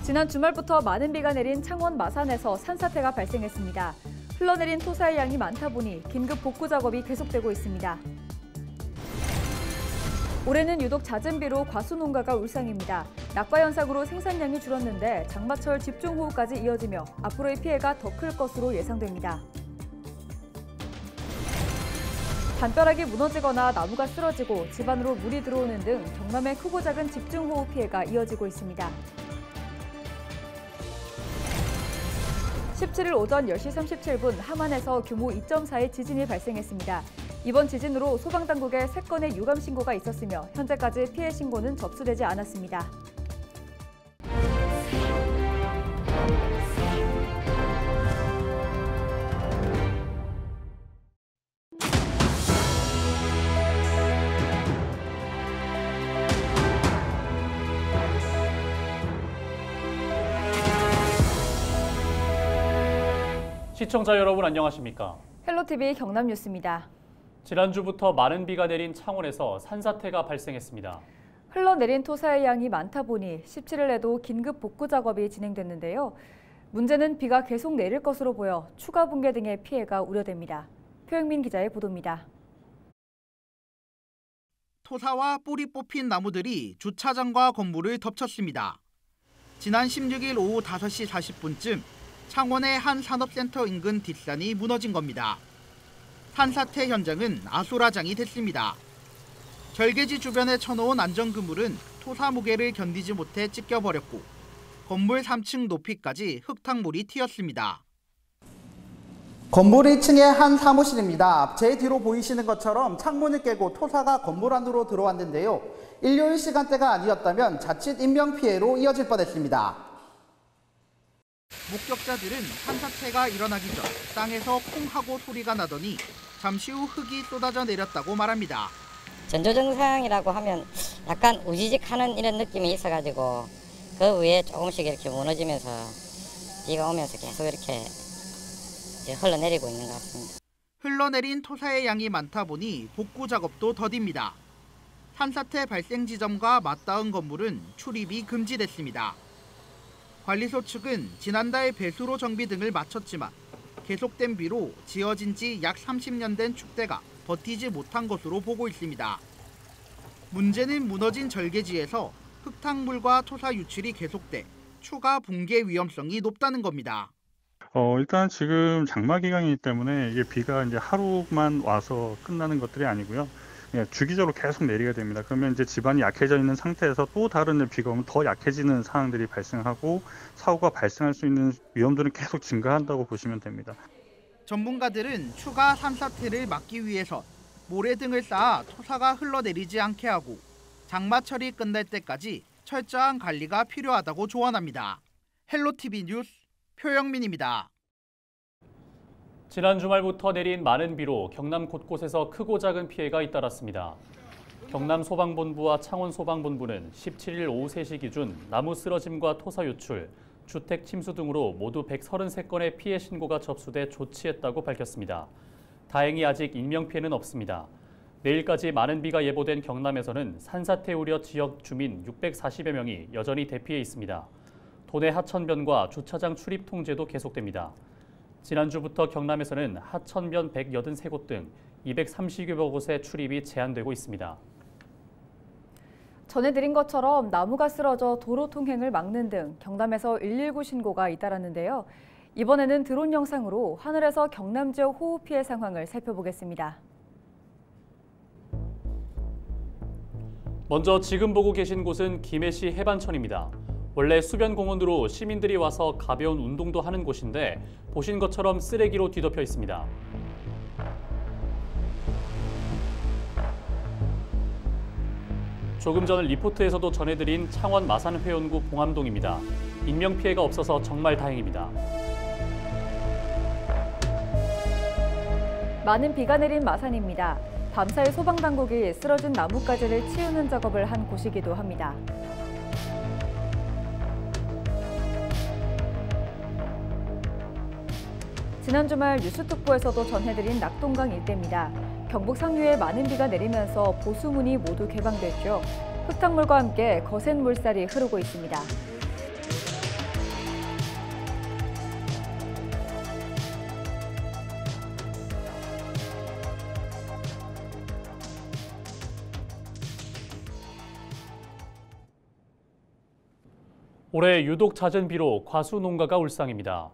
지난 주말부터 많은 비가 내린 창원 마산에서 산사태가 발생했습니다. 흘러내린 토사의 양이 많다 보니 긴급 복구 작업이 계속되고 있습니다. 올해는 유독 잦은 비로 과수 농가가 울상입니다. 낙과 현상으로 생산량이 줄었는데 장마철 집중호우까지 이어지며 앞으로의 피해가 더 클 것으로 예상됩니다. 담벼락이 무너지거나 나무가 쓰러지고 집 안으로 물이 들어오는 등 경남의 크고 작은 집중호우 피해가 이어지고 있습니다. 17일 오전 10시 37분 함안에서 규모 2.4의 지진이 발생했습니다. 이번 지진으로 소방당국에 3건의 유감 신고가 있었으며 현재까지 피해 신고는 접수되지 않았습니다. 시청자 여러분 안녕하십니까? 헬로티비 경남뉴스입니다. 지난주부터 많은 비가 내린 창원에서 산사태가 발생했습니다. 흘러내린 토사의 양이 많다 보니 17일에도 긴급 복구 작업이 진행됐는데요. 문제는 비가 계속 내릴 것으로 보여 추가 붕괴 등의 피해가 우려됩니다. 표영민 기자의 보도입니다. 토사와 뿌리 뽑힌 나무들이 주차장과 건물을 덮쳤습니다. 지난 16일 오후 5시 40분쯤 창원의 한 산업센터 인근 뒷산이 무너진 겁니다. 산사태 현장은 아수라장이 됐습니다. 절개지 주변에 쳐놓은 안전그물은 토사 무게를 견디지 못해 찢겨버렸고 건물 3층 높이까지 흙탕물이 튀었습니다. 건물 2층의 한 사무실입니다. 제 뒤로 보이시는 것처럼 창문을 깨고 토사가 건물 안으로 들어왔는데요. 일요일 시간대가 아니었다면 자칫 인명피해로 이어질 뻔했습니다. 목격자들은 산사태가 일어나기 전 땅에서 콩 하고 소리가 나더니 잠시 후 흙이 쏟아져 내렸다고 말합니다. 전조증상이라고 하면 약간 우지직하는 이런 느낌이 있어가지고 그 위에 조금씩 이렇게 무너지면서 비가 오면서 계속 이렇게 이제 흘러내리고 있는 것 같습니다. 흘러내린 토사의 양이 많다 보니 복구 작업도 더딥니다. 산사태 발생 지점과 맞닿은 건물은 출입이 금지됐습니다. 관리소 측은 지난달 배수로 정비 등을 마쳤지만 계속된 비로 지어진 지 약 30년 된 축대가 버티지 못한 것으로 보고 있습니다. 문제는 무너진 절개지에서 흙탕물과 토사 유출이 계속돼 추가 붕괴 위험성이 높다는 겁니다. 일단 지금 장마 기간이기 때문에 이게 비가 이제 하루만 와서 끝나는 것들이 아니고요. 주기적으로 계속 내리게 됩니다. 그러면 이제 집안이 약해져 있는 상태에서 또 다른 비가 오면 더 약해지는 상황들이 발생하고 사고가 발생할 수 있는 위험들은 계속 증가한다고 보시면 됩니다. 전문가들은 추가 산사태를 막기 위해선 모래 등을 쌓아 토사가 흘러내리지 않게 하고 장마철이 끝날 때까지 철저한 관리가 필요하다고 조언합니다. 헬로티비 뉴스 표영민입니다. 지난 주말부터 내린 많은 비로 경남 곳곳에서 크고 작은 피해가 잇따랐습니다. 경남 소방본부와 창원 소방본부는 17일 오후 3시 기준 나무 쓰러짐과 토사 유출, 주택 침수 등으로 모두 133건의 피해 신고가 접수돼 조치했다고 밝혔습니다. 다행히 아직 인명피해는 없습니다. 내일까지 많은 비가 예보된 경남에서는 산사태 우려 지역 주민 640여 명이 여전히 대피해 있습니다. 도내 하천변과 주차장 출입 통제도 계속됩니다. 지난주부터 경남에서는 하천변 183곳 등 230여 곳의 출입이 제한되고 있습니다. 전해드린 것처럼 나무가 쓰러져 도로 통행을 막는 등 경남에서 119 신고가 잇따랐는데요. 이번에는 드론 영상으로 하늘에서 경남 지역 호우 피해 상황을 살펴보겠습니다. 먼저 지금 보고 계신 곳은 김해시 해반천입니다. 원래 수변공원으로 시민들이 와서 가벼운 운동도 하는 곳인데 보신 것처럼 쓰레기로 뒤덮여 있습니다. 조금 전 리포트에서도 전해드린 창원 마산회원구 봉암동입니다. 인명피해가 없어서 정말 다행입니다. 많은 비가 내린 마산입니다. 밤사이 소방당국이 쓰러진 나뭇가지를 치우는 작업을 한 곳이기도 합니다. 지난 주말 뉴스특보에서도 전해드린 낙동강 일대입니다. 경북 상류에 많은 비가 내리면서 보수문이 모두 개방됐죠. 흙탕물과 함께 거센 물살이 흐르고 있습니다. 올해 유독 잦은 비로 과수 농가가 울상입니다.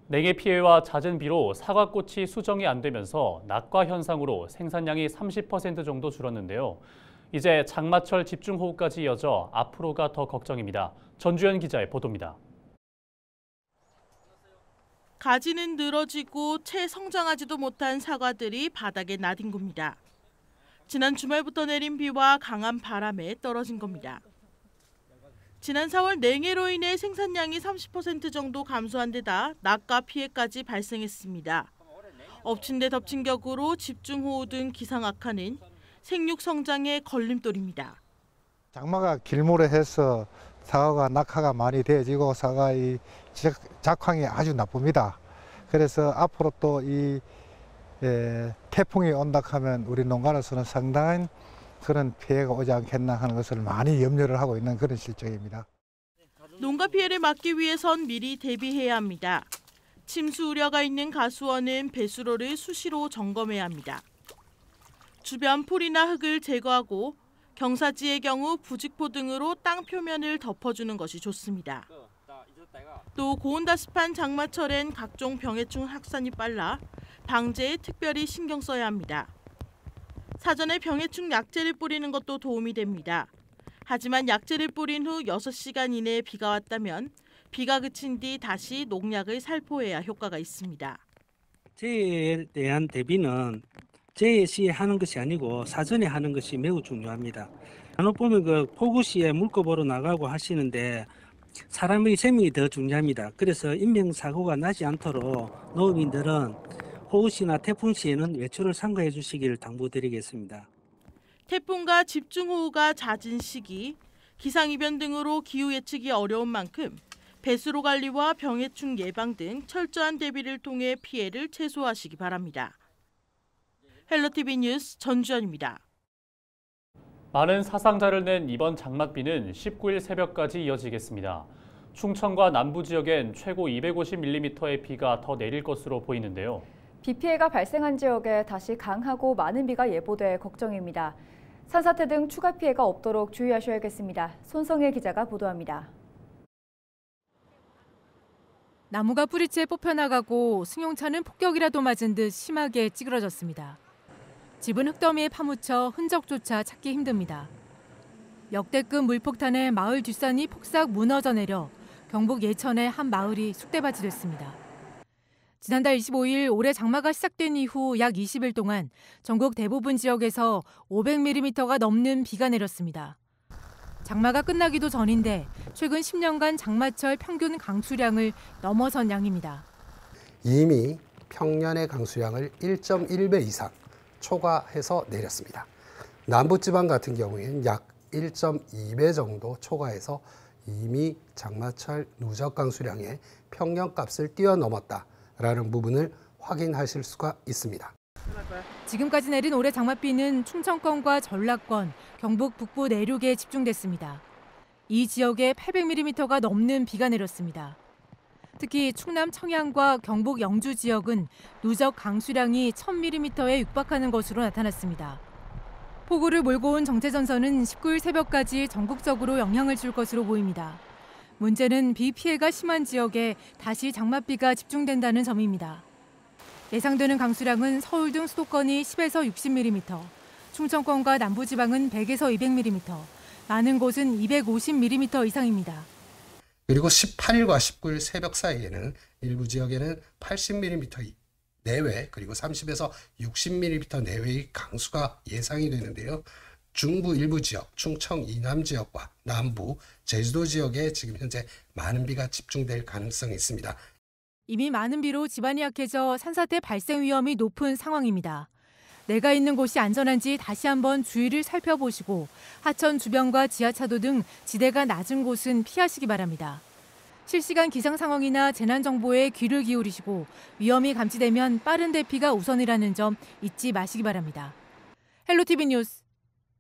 냉해 피해와 잦은 비로 사과꽃이 수정이 안 되면서 낙과 현상으로 생산량이 30% 정도 줄었는데요. 이제 장마철 집중호우까지 이어져 앞으로가 더 걱정입니다. 전주현 기자의 보도입니다. 가지는 늘어지고 채 성장하지도 못한 사과들이 바닥에 나뒹 겁니다. 지난 주말부터 내린 비와 강한 바람에 떨어진 겁니다. 지난 4월 냉해로 인해 생산량이 30% 정도 감소한 데다 낙과 피해까지 발생했습니다. 엎친 데 덮친 격으로 집중호우 등 기상 악화는 생육 성장의 걸림돌입니다. 장마가 길모래해서 사과가 낙하가 많이 되어지고 사과의 작황이 아주 나쁩니다. 그래서 앞으로 또 이 태풍이 온다 하면 우리 농가로서는 상당한 그런 피해가 오지 않겠나 하는 것을 많이 염려를 하고 있는 그런 실정입니다. 농가 피해를 막기 위해선 미리 대비해야 합니다. 침수 우려가 있는 가수원은 배수로를 수시로 점검해야 합니다. 주변 풀이나 흙을 제거하고 경사지의 경우 부직포 등으로 땅 표면을 덮어주는 것이 좋습니다. 또 고온다습한 장마철엔 각종 병해충 확산이 빨라 방제에 특별히 신경 써야 합니다. 사전에 병해충 약제를 뿌리는 것도 도움이 됩니다. 하지만 약제를 뿌린 후 6시간 이내에 비가 왔다면 비가 그친 뒤 다시 농약을 살포해야 효과가 있습니다. 재해에 대한 대비는 재해 시에 하는 것이 아니고 사전에 하는 것이 매우 중요합니다. 간혹 보면 그 폭우 시에 물고 보러 나가고 하시는데 사람의 생명이 더 중요합니다. 그래서 인명사고가 나지 않도록 농업인들은 호우 시나 태풍 시에는 외출을 삼가해 주시기를 당부드리겠습니다. 태풍과 집중호우가 잦은 시기, 기상이변 등으로 기후 예측이 어려운 만큼 배수로 관리와 병해충 예방 등 철저한 대비를 통해 피해를 최소화하시기 바랍니다. 헬로티비 뉴스 전주현입니다. 많은 사상자를 낸 이번 장맛비는 19일 새벽까지 이어지겠습니다. 충청과 남부 지역엔 최고 250mm의 비가 더 내릴 것으로 보이는데요. 비 피해가 발생한 지역에 다시 강하고 많은 비가 예보돼 걱정입니다. 산사태 등 추가 피해가 없도록 주의하셔야겠습니다. 손성혜 기자가 보도합니다. 나무가 뿌리채 뽑혀나가고 승용차는 폭격이라도 맞은 듯 심하게 찌그러졌습니다. 집은 흙더미에 파묻혀 흔적조차 찾기 힘듭니다. 역대급 물폭탄에 마을 뒷산이 폭삭 무너져 내려 경북 예천의 한 마을이 쑥대밭이 됐습니다. 지난달 25일 올해 장마가 시작된 이후 약 20일 동안 전국 대부분 지역에서 500mm가 넘는 비가 내렸습니다. 장마가 끝나기도 전인데 최근 10년간 장마철 평균 강수량을 넘어선 양입니다. 이미 평년의 강수량을 1.1배 이상 초과해서 내렸습니다. 남부지방 같은 경우에는 약 1.2배 정도 초과해서 이미 장마철 누적 강수량의 평년값을 뛰어넘었다라는 부분을 확인하실 수가 있습니다. 지금까지 내린 올해 장맛비는 충청권과 전라권, 경북 북부 내륙에 집중됐습니다. 이 지역에 800mm가 넘는 비가 내렸습니다. 특히 충남 청양과 경북 영주 지역은 누적 강수량이 1000mm에 육박하는 것으로 나타났습니다. 폭우를 몰고 온 정체전선은 19일 새벽까지 전국적으로 영향을 줄 것으로 보입니다. 문제는 비 피해가 심한 지역에 다시 장맛비가 집중된다는 점입니다. 예상되는 강수량은 서울 등 수도권이 10에서 60mm, 충청권과 남부지방은 100에서 200mm, 많은 곳은 250mm 이상입니다. 그리고 18일과 19일 새벽 사이에는 일부 지역에는 80mm 내외 그리고 30에서 60mm 내외의 강수가 예상이 되는데요. 중부 일부 지역, 충청 이남 지역과 남부, 제주도 지역에 지금 현재 많은 비가 집중될 가능성이 있습니다. 이미 많은 비로 지반이 약해져 산사태 발생 위험이 높은 상황입니다. 내가 있는 곳이 안전한지 다시 한번 주위를 살펴보시고 하천 주변과 지하차도 등 지대가 낮은 곳은 피하시기 바랍니다. 실시간 기상 상황이나 재난 정보에 귀를 기울이시고 위험이 감지되면 빠른 대피가 우선이라는 점 잊지 마시기 바랍니다. 헬로티비 뉴스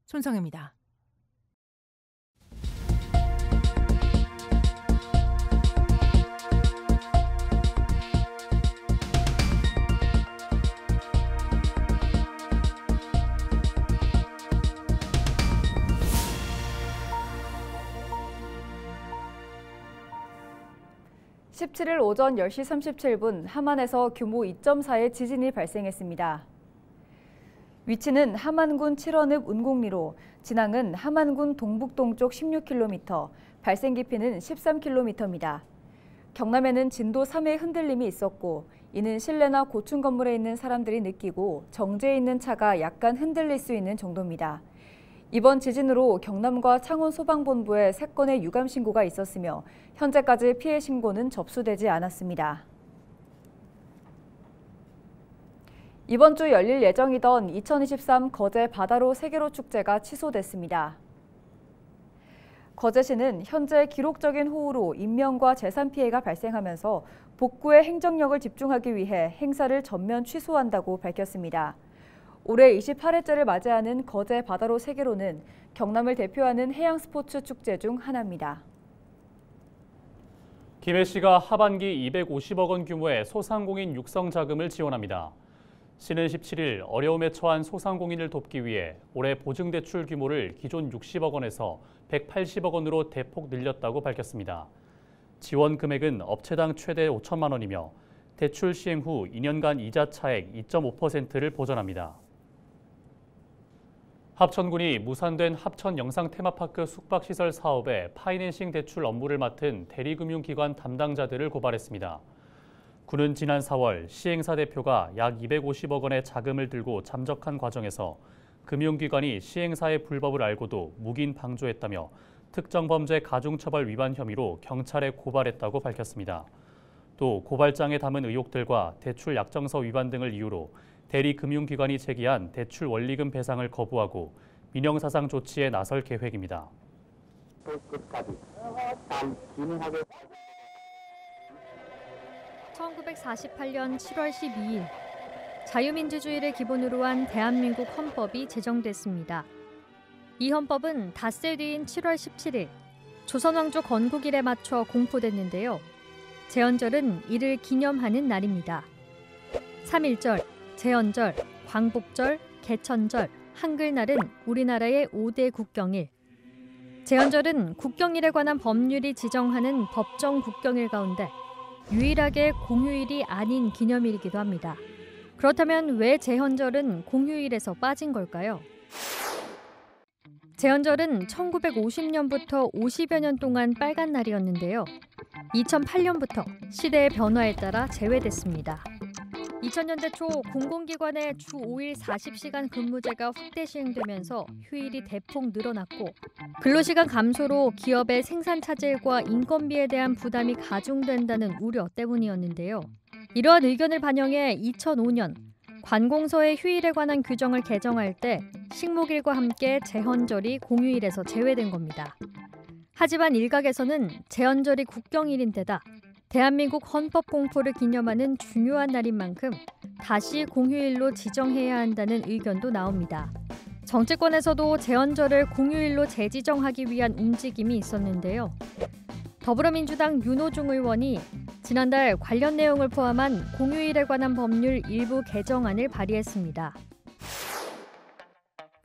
손성혜입니다. 17일 오전 10시 37분 함안에서 규모 2.4의 지진이 발생했습니다. 위치는 함안군 칠원읍 운곡리로 진앙은 함안군 동북동쪽 16km, 발생 깊이는 13km입니다. 경남에는 진도 3의 흔들림이 있었고 이는 실내나 고층 건물에 있는 사람들이 느끼고 정지해 있는 차가 약간 흔들릴 수 있는 정도입니다. 이번 지진으로 경남과 창원 소방본부에 3건의 유감 신고가 있었으며 현재까지 피해 신고는 접수되지 않았습니다. 이번 주 열릴 예정이던 2023 거제 바다로 세계로 축제가 취소됐습니다. 거제시는 현재 기록적인 호우로 인명과 재산 피해가 발생하면서 복구에 행정력을 집중하기 위해 행사를 전면 취소한다고 밝혔습니다. 올해 28회째를 맞이하는 거제 바다로 세계로는 경남을 대표하는 해양 스포츠 축제 중 하나입니다. 김해시가 하반기 250억 원 규모의 소상공인 육성 자금을 지원합니다. 시는 17일 어려움에 처한 소상공인을 돕기 위해 올해 보증대출 규모를 기존 60억 원에서 180억 원으로 대폭 늘렸다고 밝혔습니다. 지원 금액은 업체당 최대 5천만 원이며 대출 시행 후 2년간 이자 차액 2.5%를 보전합니다. 합천군이 무산된 합천 영상 테마파크 숙박시설 사업의 파이낸싱 대출 업무를 맡은 대리금융기관 담당자들을 고발했습니다. 군은 지난 4월 시행사 대표가 약 250억 원의 자금을 들고 잠적한 과정에서 금융기관이 시행사의 불법을 알고도 묵인 방조했다며 특정범죄 가중처벌 위반 혐의로 경찰에 고발했다고 밝혔습니다. 또 고발장에 담은 의혹들과 대출 약정서 위반 등을 이유로 대리금융기관이 제기한 대출 원리금 배상을 거부하고 민형사상 조치에 나설 계획입니다. 1948년 7월 12일 자유민주주의를 기본으로 한 대한민국 헌법이 제정됐습니다. 이 헌법은 닷새 뒤인 7월 17일 조선왕조 건국일에 맞춰 공포됐는데요. 제헌절은 이를 기념하는 날입니다. 3.1절, 제헌절, 광복절, 개천절, 한글날은 우리나라의 5대 국경일. 제헌절은 국경일에 관한 법률이 지정하는 법정 국경일 가운데 유일하게 공휴일이 아닌 기념일이기도 합니다. 그렇다면 왜 제헌절은 공휴일에서 빠진 걸까요? 제헌절은 1950년부터 50여 년 동안 빨간 날이었는데요. 2008년부터 시대의 변화에 따라 제외됐습니다. 2000년대 초 공공기관의 주 5일 40시간 근무제가 확대 시행되면서 휴일이 대폭 늘어났고 근로시간 감소로 기업의 생산 차질과 인건비에 대한 부담이 가중된다는 우려 때문이었는데요. 이러한 의견을 반영해 2005년 관공서의 휴일에 관한 규정을 개정할 때 식목일과 함께 제헌절이 공휴일에서 제외된 겁니다. 하지만 일각에서는 제헌절이 국경일인데다 대한민국 헌법 공포를 기념하는 중요한 날인 만큼 다시 공휴일로 지정해야 한다는 의견도 나옵니다. 정치권에서도 제헌절을 공휴일로 재지정하기 위한 움직임이 있었는데요. 더불어민주당 윤호중 의원이 지난달 관련 내용을 포함한 공휴일에 관한 법률 일부 개정안을 발의했습니다.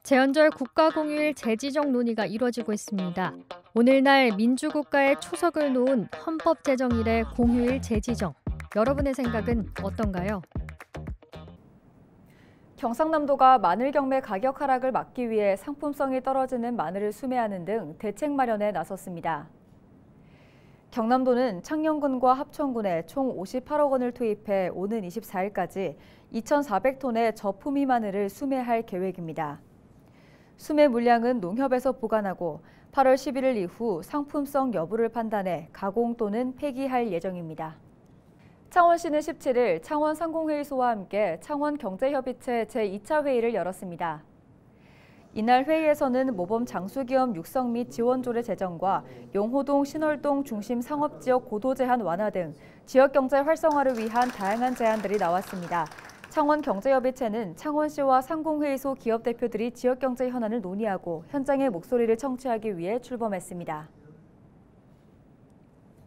제헌절 국가공휴일 재지정 논의가 이뤄지고 있습니다. 오늘날 민주국가의 초석을 놓은 헌법 제정일의 공휴일 재지정. 여러분의 생각은 어떤가요? 경상남도가 마늘 경매 가격 하락을 막기 위해 상품성이 떨어지는 마늘을 수매하는 등 대책 마련에 나섰습니다. 경남도는 창녕군과 합천군에 총 58억 원을 투입해 오는 24일까지 2,400톤의 저품위 마늘을 수매할 계획입니다. 수매 물량은 농협에서 보관하고 8월 11일 이후 상품성 여부를 판단해 가공 또는 폐기할 예정입니다. 창원시는 17일 창원 상공회의소와 함께 창원경제협의체 제2차 회의를 열었습니다. 이날 회의에서는 모범 장수기업 육성 및 지원조례 제정과 용호동, 신월동 중심 상업지역 고도 제한 완화 등 지역경제 활성화를 위한 다양한 제안들이 나왔습니다. 창원경제협의체는 창원시와 상공회의소 기업 대표들이 지역경제 현안을 논의하고 현장의 목소리를 청취하기 위해 출범했습니다.